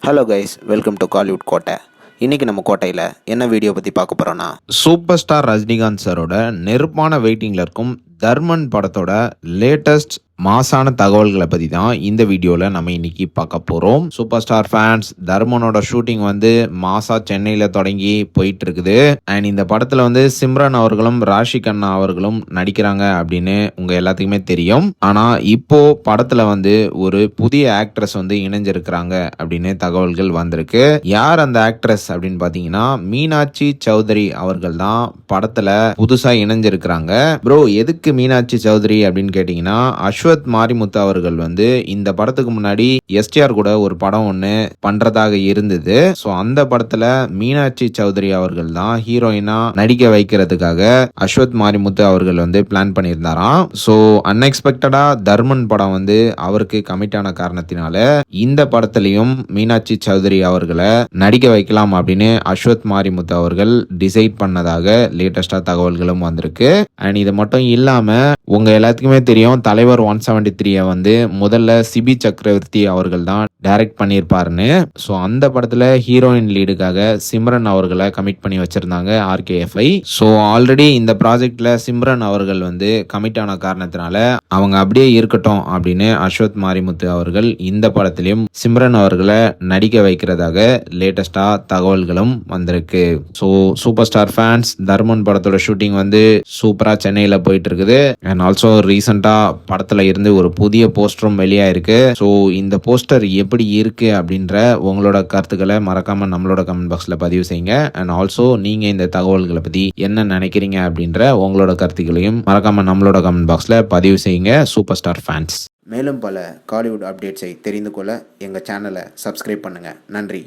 Hello guys, welcome to Kollywood கோட்டை. இன்றைக்கி நம்ம கோட்டையில் என்ன வீடியோ பற்றி பார்க்க போகிறோன்னா, சூப்பர் ஸ்டார் ரஜினிகாந்த் சாரோட நெருப்பான வெயிட்டிங்கில் இருக்கும் தர்மன் படத்தோட லேட்டஸ்ட் மாசான தகவல்களை பற்றி தான் இந்த வீடியோவில் நம்ம இன்னைக்கு பார்க்க போகிறோம். சூப்பர் ஸ்டார் ஃபேன்ஸ், தர்மனோட ஷூட்டிங் வந்து மாசா சென்னையில் தொடங்கி போயிட்டு இருக்குது. அண்ட் இந்த படத்தில் வந்து சிம்ரன் அவர்களும் ராஷி கண்ணா அவர்களும் நடிக்கிறாங்க அப்படின்னு உங்கள் எல்லாத்துக்குமே தெரியும். ஆனால் இப்போ படத்தில் வந்து ஒரு புதிய ஆக்ட்ரஸ் வந்து இணைஞ்சிருக்கிறாங்க அப்படின்னு தகவல்கள் வந்திருக்கு. யார் அந்த ஆக்ட்ரஸ் அப்படின்னு பார்த்தீங்கன்னா, மீனாட்சி சௌத்ரி அவர்கள் தான் படத்தில் புதுசாக இணைஞ்சிருக்கிறாங்க. ப்ரோ, எதுக்கு மீனாட்சி சௌத்ரி அப்படின்னு கேட்டிங்கன்னா, அஸ்வத் மாரிமுத்து அவர்கள் வந்து இந்த படத்துக்கு முன்னாடி எஸ்டிஆர் கூட ஒரு படம் ஒன்று பண்றதாக இருந்தது. ஸோ அந்த படத்துல மீனாட்சி சௌத்ரி அவர்கள் தான் ஹீரோயினா நடிக்க வைக்கிறதுக்காக அஸ்வத் மாரிமுத்து அவர்கள் வந்து பிளான் பண்ணியிருந்தாராம். ஸோ அன்எக்ஸ்பெக்டடா தர்மன் படம் வந்து அவருக்கு கமிட் ஆன காரணத்தினால இந்த படத்திலையும் மீனாட்சி சௌத்ரி அவர்களை நடிக்க வைக்கலாம் அப்படின்னு அஸ்வத் மாரிமுத்து அவர்கள் டிசைட் பண்ணதாக லேட்டஸ்டா தகவல்களும் வந்திருக்கு. அண்ட் இது மட்டும் இல்லாம உங்க எல்லாத்துக்குமே தெரியும், தலைவர் 173 வந்து முதல்ல சிபி சக்கரவர்த்தி அவர்கள் தான் டைரக்ட் பண்ணியிருப்பாருன்னு. ஸோ அந்த படத்துல ஹீரோயின் லீடுக்காக சிம்ரன் அவர்களை கமிட் பண்ணி வச்சிருந்தாங்க RKFI. ஸோ ஆல்ரெடி இந்த ப்ராஜெக்ட்ல சிம்ரன் அவர்கள் வந்து கமிட் ஆன காரணத்தினால அவங்க அப்படியே இருக்கட்டும் அப்படின்னு அஸ்வத் மாரிமுத்து அவர்கள் இந்த படத்திலையும் சிம்ரன் அவர்களை நடிக்க வைக்கிறதாக லேட்டஸ்டா தகவல்களும் வந்திருக்கு. So super star fans, Dharman படத்தோட ஷூட்டிங் வந்து சூப்பரா சென்னையில போயிட்டு இருக்குது. அண்ட் ஆல்சோ ரீசெண்டா படத்துல இருந்து ஒரு புதிய போஸ்டரும் வெளியாயிருக்கு. ஸோ இந்த போஸ்டர் எப்படி இருக்கு அப்படின்ற உங்களோட கருத்துக்களை மறக்காம நம்மளோட கமெண்ட் பாக்ஸ்ல பதிவு செய்யுங்க. அண்ட் ஆல்சோ நீங்க இந்த தகவல்களை பத்தி என்ன நினைக்கிறீங்க அப்படின்ற உங்களோட கருத்துக்களையும் மறக்காம நம்மளோட கமெண்ட் பாக்ஸ்ல பதிவு செய்யுங்க சூப்பர் ஸ்டார் ஃபேன்ஸ். மேலும் பல காலிவுட் அப்டேட்ஸை தெரிந்து கொள்ள எங்கள் சேனலை சப்ஸ்கிரைப் பண்ணுங்கள். நன்றி.